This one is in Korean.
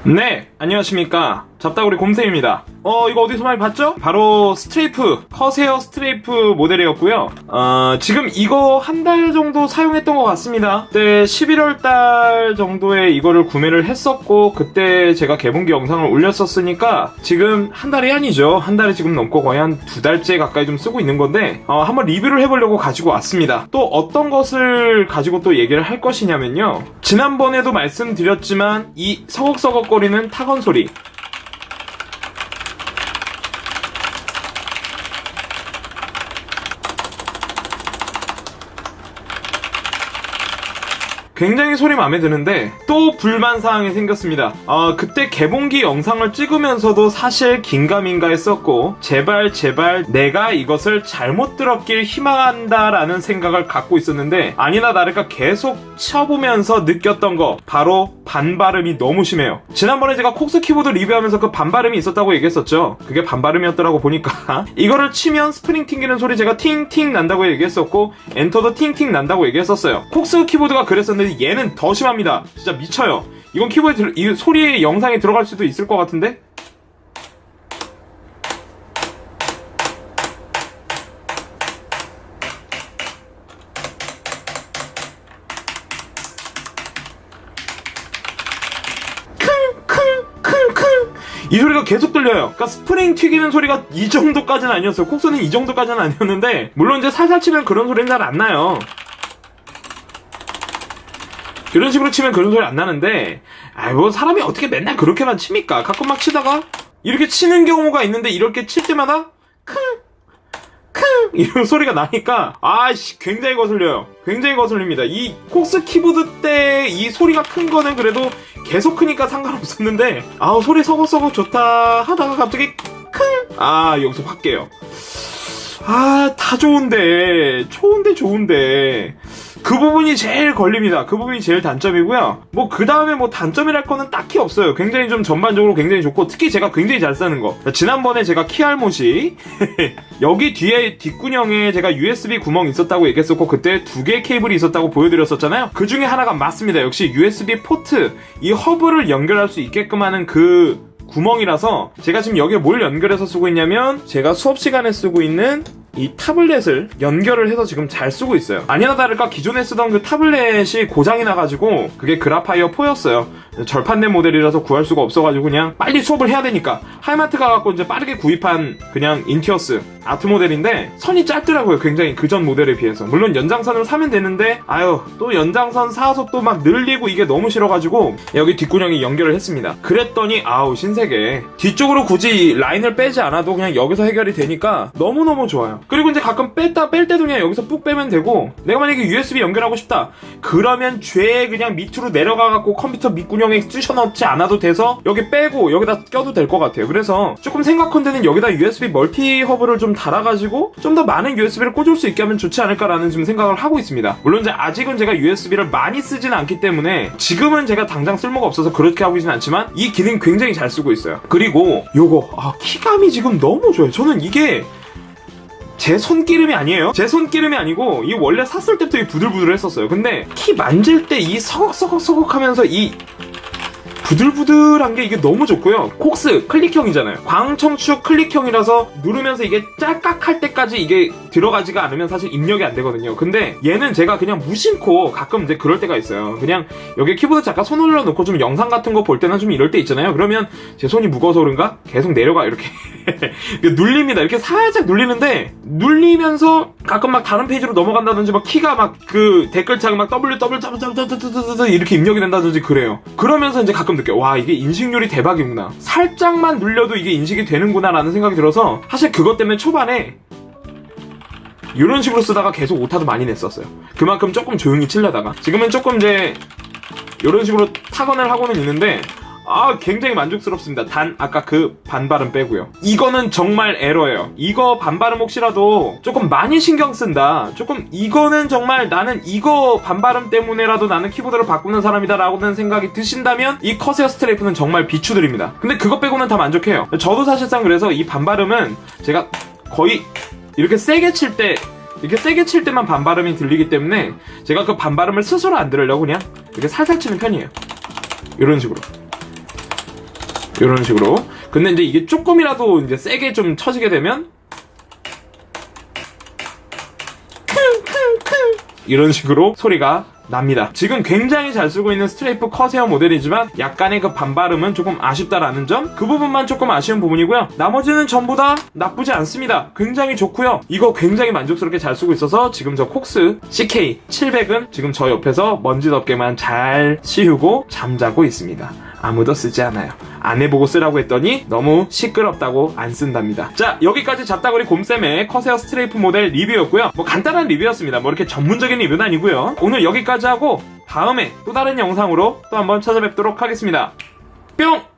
네, 안녕하십니까. 잡다구리 곰쌤입니다. 이거 어디서 많이 봤죠? 바로 스트레이프, 커세어 스트레이프 모델이었고요. 지금 이거 한 달 정도 사용했던 것 같습니다. 그때 11월 달 정도에 이거를 구매를 했었고, 그때 제가 개봉기 영상을 올렸었으니까, 지금 한 달이 아니죠. 한 달이 지금 넘고 거의 한 두 달째 가까이 좀 쓰고 있는 건데, 한번 리뷰를 해보려고 가지고 왔습니다. 또 어떤 것을 가지고 또 얘기를 할 것이냐면요. 지난번에도 말씀드렸지만, 이 서걱서걱거리는 타건 소리. 굉장히 소리 마음에 드는데 또 불만사항이 생겼습니다. 그때 개봉기 영상을 찍으면서도 사실 긴가민가 했었고 제발 내가 이것을 잘못 들었길 희망한다 라는 생각을 갖고 있었는데 아니나 다를까 계속 쳐보면서 느꼈던 거 바로 반발음이 너무 심해요. 지난번에 제가 콕스 키보드 리뷰하면서 그 반발음이 있었다고 얘기했었죠. 그게 반발음이었더라고 보니까 이거를 치면 스프링 튕기는 소리 제가 팅팅 난다고 얘기했었고 엔터도 팅팅 난다고 얘기했었어요. 콕스 키보드가 그랬었는데 얘는 더 심합니다. 진짜 미쳐요. 이건 키보드에 이 소리의 영상에 들어갈 수도 있을 것 같은데? 이 소리가 계속 들려요. 그러니까 스프링 튀기는 소리가 이 정도까지는 아니었어요. 콕스는 이 정도까지는 아니었는데 물론 이제 살살 치면 그런 소리는 잘 안 나요. 이런 식으로 치면 그런 소리 안 나는데 뭐 사람이 어떻게 맨날 그렇게만 칩니까? 가끔 막 치다가 이렇게 치는 경우가 있는데 이렇게 칠 때마다 킁 이런 소리가 나니까 굉장히 거슬려요. 굉장히 거슬립니다. 이 콕스 키보드 때 이 소리가 큰 거는 그래도 계속 크니까 상관없었는데 소리 서걱서걱 좋다 하다가 갑자기 킁 여기서 확 깨요. 다 좋은데 그 부분이 제일 걸립니다. 그 부분이 제일 단점이고요. 그 다음에 단점이랄 거는 딱히 없어요. 굉장히 좀 전반적으로 굉장히 좋고, 특히 제가 굉장히 잘 쓰는 거. 지난번에 제가 키알못이, 여기 뒤에 뒷구녕에 제가 USB 구멍 있었다고 얘기했었고, 그때 두 개의 케이블이 있었다고 보여드렸었잖아요. 그 중에 하나가 맞습니다. 역시 USB 포트, 이 허브를 연결할 수 있게끔 하는 그 구멍이라서, 제가 지금 여기에 뭘 연결해서 쓰고 있냐면, 제가 수업 시간에 쓰고 있는 이 타블렛을 연결을 해서 지금 잘 쓰고 있어요. 아니나 다를까 기존에 쓰던 그 타블렛이 고장이 나가지고 그게 그라파이어 4였어요. 절판된 모델이라서 구할 수가 없어가지고 그냥 빨리 수업을 해야 되니까 하이마트 가갖고 이제 빠르게 구입한 그냥 인티어스 아트 모델인데 선이 짧더라고요. 굉장히 그전 모델에 비해서. 물론 연장선을 사면 되는데 또 연장선 사서 또 막 늘리고 이게 너무 싫어가지고 여기 뒷구녕에 연결을 했습니다. 그랬더니 신세계 뒤쪽으로 굳이 라인을 빼지 않아도 그냥 여기서 해결이 되니까 너무너무 좋아요. 그리고 이제 가끔 뺄 때도 그냥 여기서 뿍 빼면 되고, 내가 만약에 USB 연결하고 싶다 그러면 죄 그냥 밑으로 내려가갖고 컴퓨터 밑구녕에 쑤셔 넣지 않아도 돼서 여기 빼고 여기다 껴도 될 것 같아요. 그래서 조금 생각컨대는 여기다 USB 멀티 허브를 좀 달아가지고 좀 더 많은 USB를 꽂을 수 있게 하면 좋지 않을까라는 지금 생각을 하고 있습니다. 물론 이제 아직은 제가 USB를 많이 쓰진 않기 때문에 지금은 제가 당장 쓸모가 없어서 그렇게 하고 있진 않지만 이 기능 굉장히 잘 쓰고 있어요. 그리고 요거 키감이 지금 너무 좋아요. 저는 이게 제 손기름이 아니에요. 제 손기름이 아니고 이 원래 샀을 때부터 이 부들부들 했었어요. 근데 키 만질 때 이 서걱서걱 하면서 이 부들부들한 게 이게 너무 좋고요. 콕스 클릭형이잖아요. 광청축 클릭형이라서 누르면서 이게 짤깍할 때까지 이게 들어가지가 않으면 사실 입력이 안 되거든요. 근데 얘는 제가 그냥 무심코 가끔 이제 그럴 때가 있어요. 그냥 여기 키보드 잠깐 손 올려놓고 좀 영상 같은 거 볼 때나 좀 이럴 때 있잖아요. 그러면 제 손이 무거워서 그런가? 계속 내려가 이렇게 눌립니다. 이렇게 살짝 눌리는데 눌리면서 가끔 막 다른 페이지로 넘어간다든지 막 키가 막 그 댓글창 막 W 이렇게 입력이 된다든지 그래요. 그러면서 이제 가끔 느껴 이게 인식률이 대박이구나. 살짝만 눌려도 이게 인식이 되는구나 라는 생각이 들어서 사실 그것 때문에 초반에 이런 식으로 쓰다가 계속 오타도 많이 냈었어요. 그만큼 조금 조용히 치려다가 지금은 조금 이제 이런 식으로 타건을 하고는 있는데 굉장히 만족스럽습니다. 단 아까 그 반발음 빼고요. 이거는 정말 에러예요. 이거 반발음 혹시라도 조금 많이 신경 쓴다, 조금 이거는 정말 나는 이거 반발음 때문에라도 나는 키보드를 바꾸는 사람이다 라고는 생각이 드신다면 이 커세어 스트레이프는 정말 비추드립니다. 근데 그거 빼고는 다 만족해요. 저도 사실상 그래서 이 반발음은 제가 거의 이렇게 세게 칠 때만 반발음이 들리기 때문에 제가 그 반발음을 스스로 안 들으려고 그냥 이렇게 살살 치는 편이에요. 이런 식으로. 이런 식으로. 근데 이제 이게 조금이라도 이제 세게 좀 쳐지게 되면 이런 식으로 소리가 납니다. 지금 굉장히 잘 쓰고 있는 스트레이프 커세어 모델이지만 약간의 그 반발음은 조금 아쉽다라는 점, 그 부분만 조금 아쉬운 부분이고요. 나머지는 전부 다 나쁘지 않습니다. 굉장히 좋고요. 이거 굉장히 만족스럽게 잘 쓰고 있어서 지금 저 콕스 CK700은 지금 저 옆에서 먼지 덮개만 잘 씌우고 잠자고 있습니다. 아무도 쓰지 않아요. 안 해보고 쓰라고 했더니 너무 시끄럽다고 안 쓴답니다. 자, 여기까지 잡다구리 곰쌤의 커세어 스트레이프 모델 리뷰였고요. 뭐 간단한 리뷰였습니다. 뭐 이렇게 전문적인 리뷰는 아니고요. 오늘 여기까지 하고 다음에 또 다른 영상으로 또 한번 찾아뵙도록 하겠습니다. 뿅!